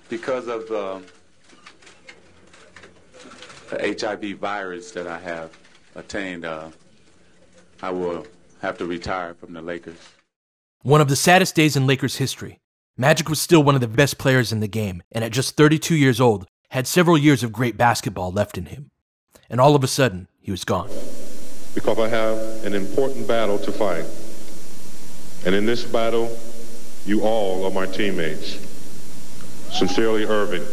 Because of the HIV virus that I have attained, I will have to retire from the Lakers. One of the saddest days in Lakers history. Magic was still one of the best players in the game, and at just 32 years old, had several years of great basketball left in him. And all of a sudden, he was gone. Because I have an important battle to fight. And in this battle, you all are my teammates. Sincerely, Irving.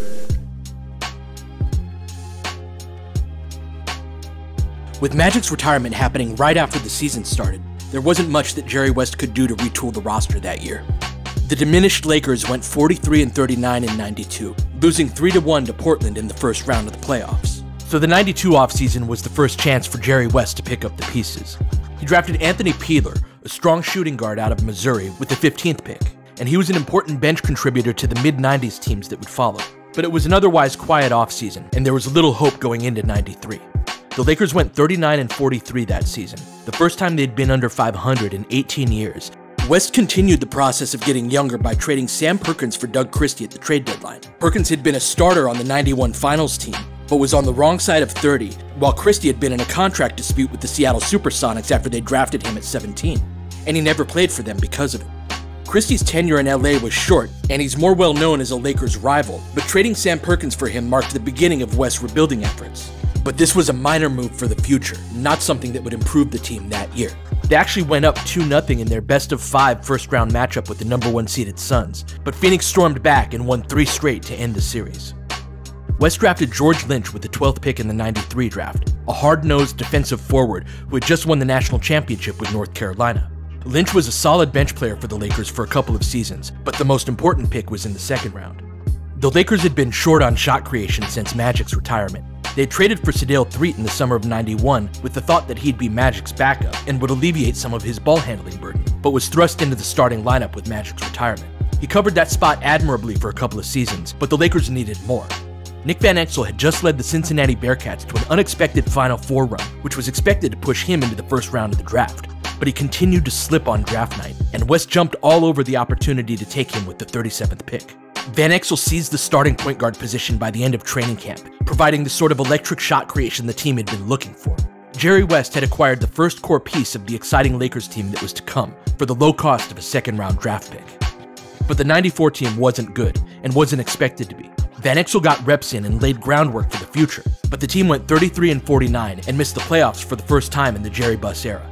With Magic's retirement happening right after the season started, there wasn't much that Jerry West could do to retool the roster that year. The diminished Lakers went 43-39 in '92, losing 3-1 to Portland in the first round of the playoffs. So the '92 offseason was the first chance for Jerry West to pick up the pieces. He drafted Anthony Peeler, a strong shooting guard out of Missouri, with the 15th pick, and he was an important bench contributor to the mid-'90s teams that would follow. But it was an otherwise quiet offseason, and there was little hope going into '93. The Lakers went 39-43 that season, the first time they'd been under 500 in 18 years. West continued the process of getting younger by trading Sam Perkins for Doug Christie at the trade deadline. Perkins had been a starter on the '91 finals team, but was on the wrong side of 30, while Christie had been in a contract dispute with the Seattle Supersonics after they drafted him at 17, and he never played for them because of it. Christie's tenure in LA was short, and he's more well known as a Lakers rival, but trading Sam Perkins for him marked the beginning of West's rebuilding efforts. But this was a minor move for the future, not something that would improve the team that year. They actually went up 2-0 in their best-of-5 first-round matchup with the #1 seeded Suns, but Phoenix stormed back and won 3 straight to end the series. West drafted George Lynch with the 12th pick in the '93 draft, a hard-nosed defensive forward who had just won the national championship with North Carolina. Lynch was a solid bench player for the Lakers for a couple of seasons, but the most important pick was in the second round. The Lakers had been short on shot creation since Magic's retirement. They had traded for Sedale Threatt in the summer of '91 with the thought that he'd be Magic's backup and would alleviate some of his ball handling burden, but was thrust into the starting lineup with Magic's retirement. He covered that spot admirably for a couple of seasons, but the Lakers needed more. Nick Van Exel had just led the Cincinnati Bearcats to an unexpected Final Four run, which was expected to push him into the first round of the draft. But he continued to slip on draft night, and West jumped all over the opportunity to take him with the 37th pick. Van Exel seized the starting point guard position by the end of training camp, providing the sort of electric shot creation the team had been looking for. Jerry West had acquired the first core piece of the exciting Lakers team that was to come, for the low cost of a second-round draft pick. But the '94 team wasn't good, and wasn't expected to be. Van Exel got reps in and laid groundwork for the future, but the team went 33-49 and missed the playoffs for the first time in the Jerry Buss era.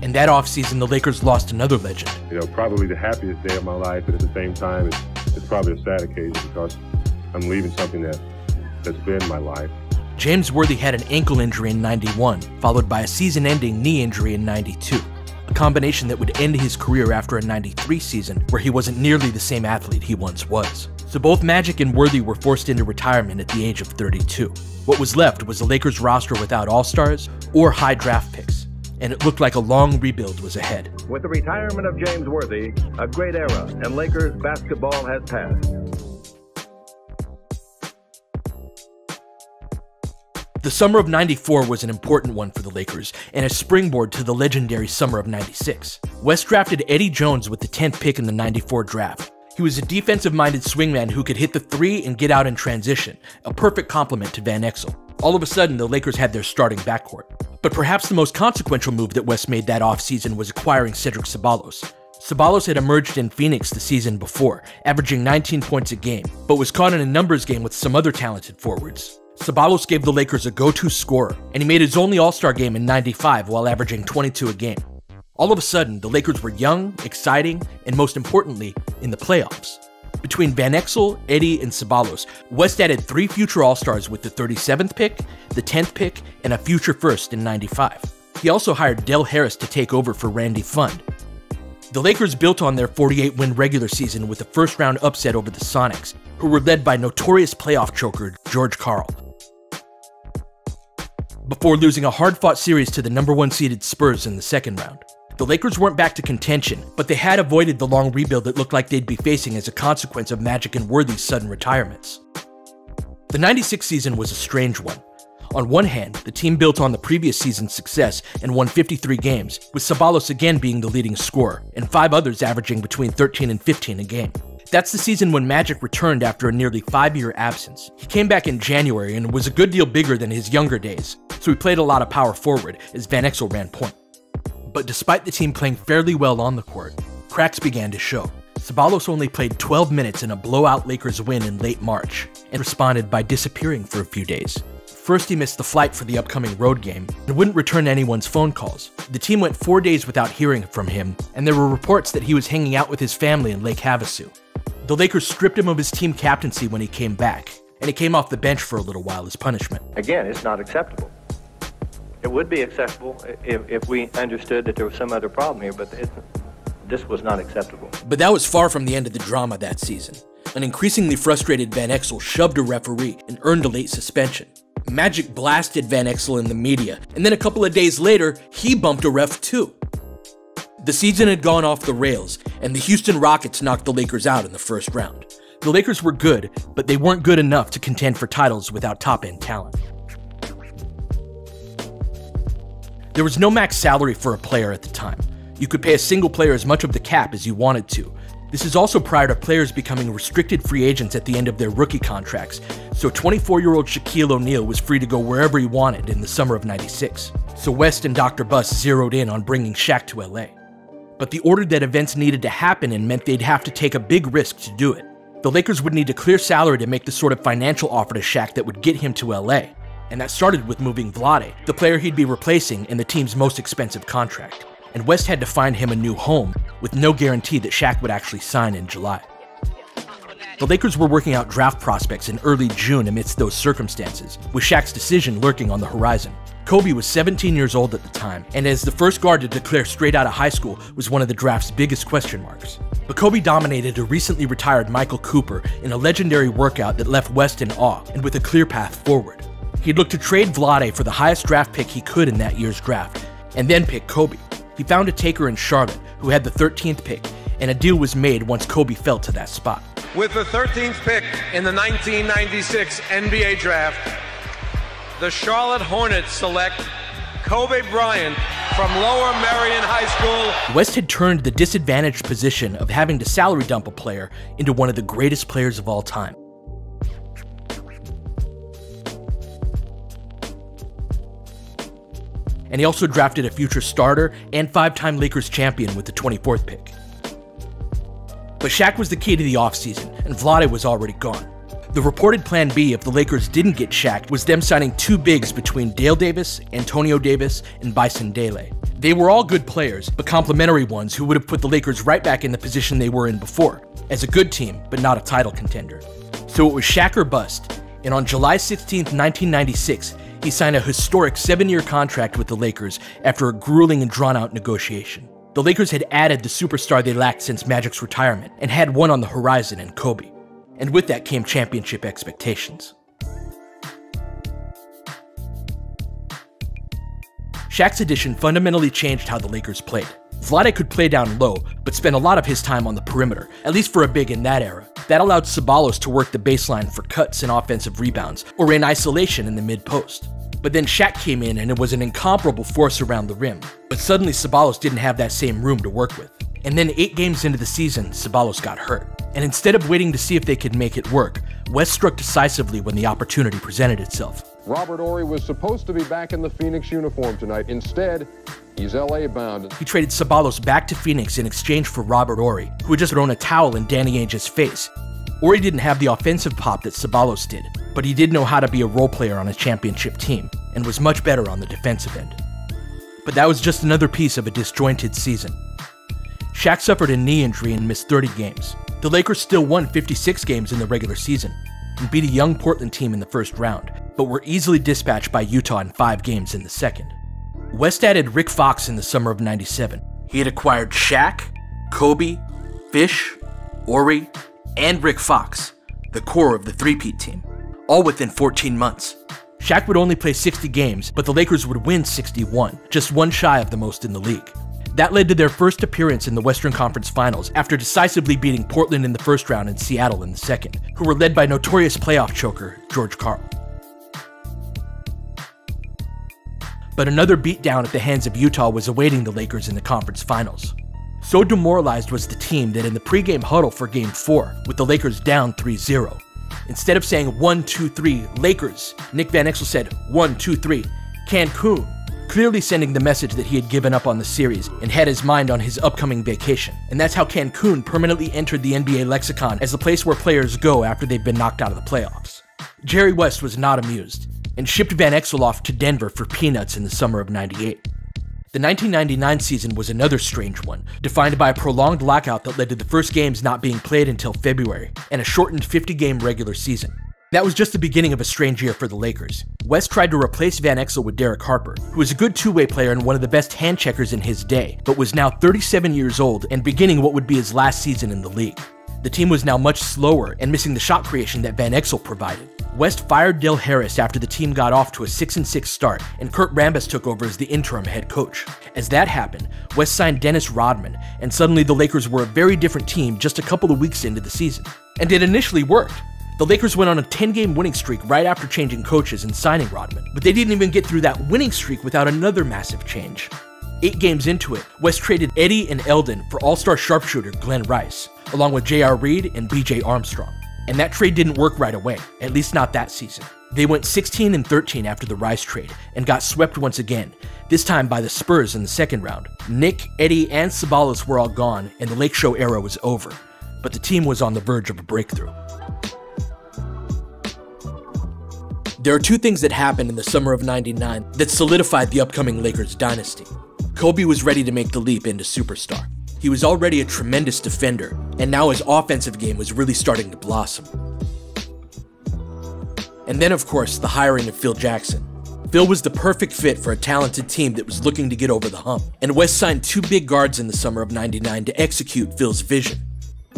And that offseason, the Lakers lost another legend. You know, probably the happiest day of my life, but at the same time, it's probably a sad occasion because I'm leaving something that's been my life. James Worthy had an ankle injury in '91, followed by a season-ending knee injury in '92, a combination that would end his career after a '93 season where he wasn't nearly the same athlete he once was. So both Magic and Worthy were forced into retirement at the age of 32. What was left was the Lakers roster without all-stars or high draft picks, and it looked like a long rebuild was ahead. With the retirement of James Worthy, a great era and Lakers basketball has passed. The summer of '94 was an important one for the Lakers, and a springboard to the legendary summer of '96. West drafted Eddie Jones with the 10th pick in the '94 draft. He was a defensive-minded swingman who could hit the three and get out in transition, a perfect complement to Van Exel. All of a sudden, the Lakers had their starting backcourt. But perhaps the most consequential move that West made that offseason was acquiring Cedric Ceballos. Ceballos had emerged in Phoenix the season before, averaging 19 points a game, but was caught in a numbers game with some other talented forwards. Ceballos gave the Lakers a go-to scorer, and he made his only All-Star game in '95 while averaging 22 a game. All of a sudden, the Lakers were young, exciting, and most importantly, in the playoffs. Between Van Exel, Eddie, and Ceballos, West added 3 future All-Stars with the 37th pick, the 10th pick, and a future first in '95. He also hired Del Harris to take over for Randy Fund. The Lakers built on their 48-win regular season with a first-round upset over the Sonics, who were led by notorious playoff choker George Karl, before losing a hard-fought series to the #1 seeded Spurs in the second round. The Lakers weren't back to contention, but they had avoided the long rebuild that looked like they'd be facing as a consequence of Magic and Worthy's sudden retirements. The '96 season was a strange one. On one hand, the team built on the previous season's success and won 53 games, with Ceballos again being the leading scorer, and 5 others averaging between 13 and 15 a game. That's the season when Magic returned after a nearly 5-year absence. He came back in January and was a good deal bigger than his younger days, so he played a lot of power forward as Van Exel ran point. But despite the team playing fairly well on the court, cracks began to show. Ceballos only played 12 minutes in a blowout Lakers win in late March, and responded by disappearing for a few days. First, he missed the flight for the upcoming road game and wouldn't return anyone's phone calls. The team went 4 days without hearing from him, and there were reports that he was hanging out with his family in Lake Havasu. The Lakers stripped him of his team captaincy when he came back, and he came off the bench for a little while as punishment. Again, it's not acceptable. It would be acceptable if we understood that there was some other problem here, but this was not acceptable. But that was far from the end of the drama that season. An increasingly frustrated Van Exel shoved a referee and earned a late suspension. Magic blasted Van Exel in the media, and then a couple of days later, he bumped a ref too. The season had gone off the rails, and the Houston Rockets knocked the Lakers out in the first round. The Lakers were good, but they weren't good enough to contend for titles without top-end talent. There was no max salary for a player at the time. You could pay a single player as much of the cap as you wanted to. This is also prior to players becoming restricted free agents at the end of their rookie contracts, so 24-year-old Shaquille O'Neal was free to go wherever he wanted in the summer of '96. So West and Dr. Buss zeroed in on bringing Shaq to LA. But the order that events needed to happen in meant they'd have to take a big risk to do it. The Lakers would need to clear salary to make the sort of financial offer to Shaq that would get him to LA. And that started with moving Vlade, the player he'd be replacing in the team's most expensive contract. And West had to find him a new home, with no guarantee that Shaq would actually sign in July. The Lakers were working out draft prospects in early June amidst those circumstances, with Shaq's decision lurking on the horizon. Kobe was 17 years old at the time, and as the first guard to declare straight out of high school was one of the draft's biggest question marks. But Kobe dominated a recently retired Michael Cooper in a legendary workout that left West in awe and with a clear path forward. He'd look to trade Vlade for the highest draft pick he could in that year's draft, and then pick Kobe. He found a taker in Charlotte, who had the 13th pick, and a deal was made once Kobe fell to that spot. With the 13th pick in the 1996 NBA Draft, the Charlotte Hornets select Kobe Bryant from Lower Merion High School. West had turned the disadvantaged position of having to salary dump a player into one of the greatest players of all time. And he also drafted a future starter and 5-time Lakers champion with the 24th pick. But Shaq was the key to the offseason, and Vlade was already gone. The reported plan B if the Lakers didn't get Shaq was them signing 2 bigs between Dale Davis, Antonio Davis, and Bison Dele. They were all good players, but complementary ones who would have put the Lakers right back in the position they were in before, as a good team, but not a title contender. So it was Shaq or bust, and on July 16, 1996, he signed a historic 7-year contract with the Lakers after a grueling and drawn-out negotiation. The Lakers had added the superstar they lacked since Magic's retirement, and had one on the horizon in Kobe. And with that came championship expectations. Shaq's addition fundamentally changed how the Lakers played. Vlade could play down low, but spent a lot of his time on the perimeter, at least for a big in that era. That allowed Ceballos to work the baseline for cuts and offensive rebounds, or in isolation in the mid-post. But then Shaq came in and it was an incomparable force around the rim. But suddenly Ceballos didn't have that same room to work with. And then 8 games into the season, Ceballos got hurt. And instead of waiting to see if they could make it work, West struck decisively when the opportunity presented itself. Robert Horry was supposed to be back in the Phoenix uniform tonight. Instead, he's LA bound. He traded Ceballos back to Phoenix in exchange for Robert Horry, who had just thrown a towel in Danny Ainge's face. Horry didn't have the offensive pop that Ceballos did, but he did know how to be a role player on a championship team, and was much better on the defensive end. But that was just another piece of a disjointed season. Shaq suffered a knee injury and missed 30 games. The Lakers still won 56 games in the regular season, and beat a young Portland team in the first round, but were easily dispatched by Utah in 5 games in the second. West added Rick Fox in the summer of '97. He had acquired Shaq, Kobe, Fish, Horry, and Rick Fox, the core of the three-peat team, all within 14 months. Shaq would only play 60 games, but the Lakers would win 61, just one shy of the most in the league. That led to their first appearance in the Western Conference Finals after decisively beating Portland in the first round and Seattle in the second, who were led by notorious playoff choker George Karl. But another beatdown at the hands of Utah was awaiting the Lakers in the conference finals. So demoralized was the team that in the pregame huddle for Game 4, with the Lakers down 3-0, instead of saying 1-2-3 Lakers, Nick Van Exel said 1-2-3 Cancun, clearly sending the message that he had given up on the series and had his mind on his upcoming vacation. And that's how Cancun permanently entered the NBA lexicon as the place where players go after they've been knocked out of the playoffs. Jerry West was not amused and shipped Van Exel off to Denver for peanuts in the summer of '98. The 1999 season was another strange one, defined by a prolonged lockout that led to the first games not being played until February, and a shortened 50-game regular season. That was just the beginning of a strange year for the Lakers. West tried to replace Van Exel with Derek Harper, who was a good two-way player and one of the best hand checkers in his day, but was now 37 years old and beginning what would be his last season in the league. The team was now much slower and missing the shot creation that Van Exel provided. West fired Del Harris after the team got off to a 6-6 start, and Kurt Rambis took over as the interim head coach. As that happened, West signed Dennis Rodman, and suddenly the Lakers were a very different team just a couple of weeks into the season. And it initially worked. The Lakers went on a 10-game winning streak right after changing coaches and signing Rodman, but they didn't even get through that winning streak without another massive change. 8 games into it, West traded Eddie and Eldon for all-star sharpshooter Glenn Rice, along with J.R. Reed and B.J. Armstrong. And that trade didn't work right away, at least not that season. They went 16-13 after the Rice trade, and got swept once again, this time by the Spurs in the second round. Nick, Eddie, and Sabalas were all gone, and the Lake Show era was over. But the team was on the verge of a breakthrough. There are 2 things that happened in the summer of '99 that solidified the upcoming Lakers dynasty. Kobe was ready to make the leap into superstar. He was already a tremendous defender, and now his offensive game was really starting to blossom. And then, of course, the hiring of Phil Jackson. Phil was the perfect fit for a talented team that was looking to get over the hump, and West signed 2 big guards in the summer of '99 to execute Phil's vision.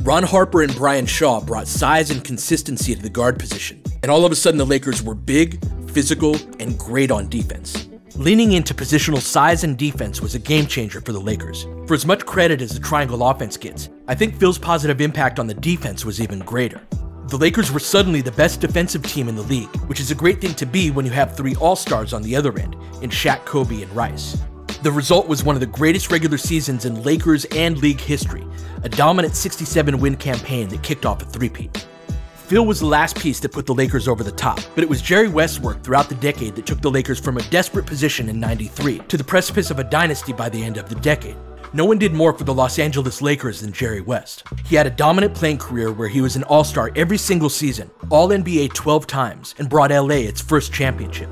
Ron Harper and Brian Shaw brought size and consistency to the guard position, and all of a sudden the Lakers were big, physical, and great on defense. Leaning into positional size and defense was a game changer for the Lakers. For as much credit as the triangle offense gets, I think Phil's positive impact on the defense was even greater. The Lakers were suddenly the best defensive team in the league, which is a great thing to be when you have 3 all-stars on the other end, in Shaq, Kobe, and Rice. The result was one of the greatest regular seasons in Lakers and league history, a dominant 67-win campaign that kicked off a three-peat. Phil was the last piece that put the Lakers over the top, but it was Jerry West's work throughout the decade that took the Lakers from a desperate position in '93 to the precipice of a dynasty by the end of the decade. No one did more for the Los Angeles Lakers than Jerry West. He had a dominant playing career where he was an all-star every single season, All-NBA 12 times, and brought LA its first championship.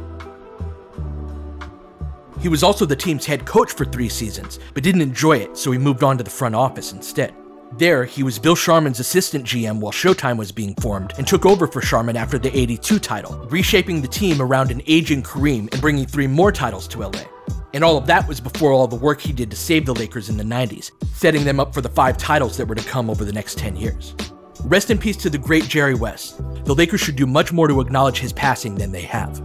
He was also the team's head coach for 3 seasons, but didn't enjoy it, so he moved on to the front office instead. There, he was Bill Sharman's assistant GM while Showtime was being formed, and took over for Sharman after the '82 title, reshaping the team around an aging Kareem and bringing 3 more titles to LA. And all of that was before all the work he did to save the Lakers in the '90s, setting them up for the 5 titles that were to come over the next 10 years. Rest in peace to the great Jerry West. The Lakers should do much more to acknowledge his passing than they have.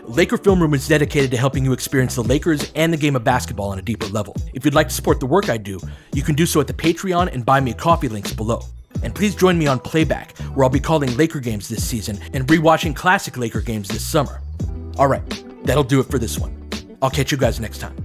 Laker Film Room is dedicated to helping you experience the Lakers and the game of basketball on a deeper level. If you'd like to support the work I do, you can do so at the Patreon and Buy Me a Coffee links below. And please join me on Playback, where I'll be calling Laker games this season and rewatching classic Laker games this summer. Alright, that'll do it for this one. I'll catch you guys next time.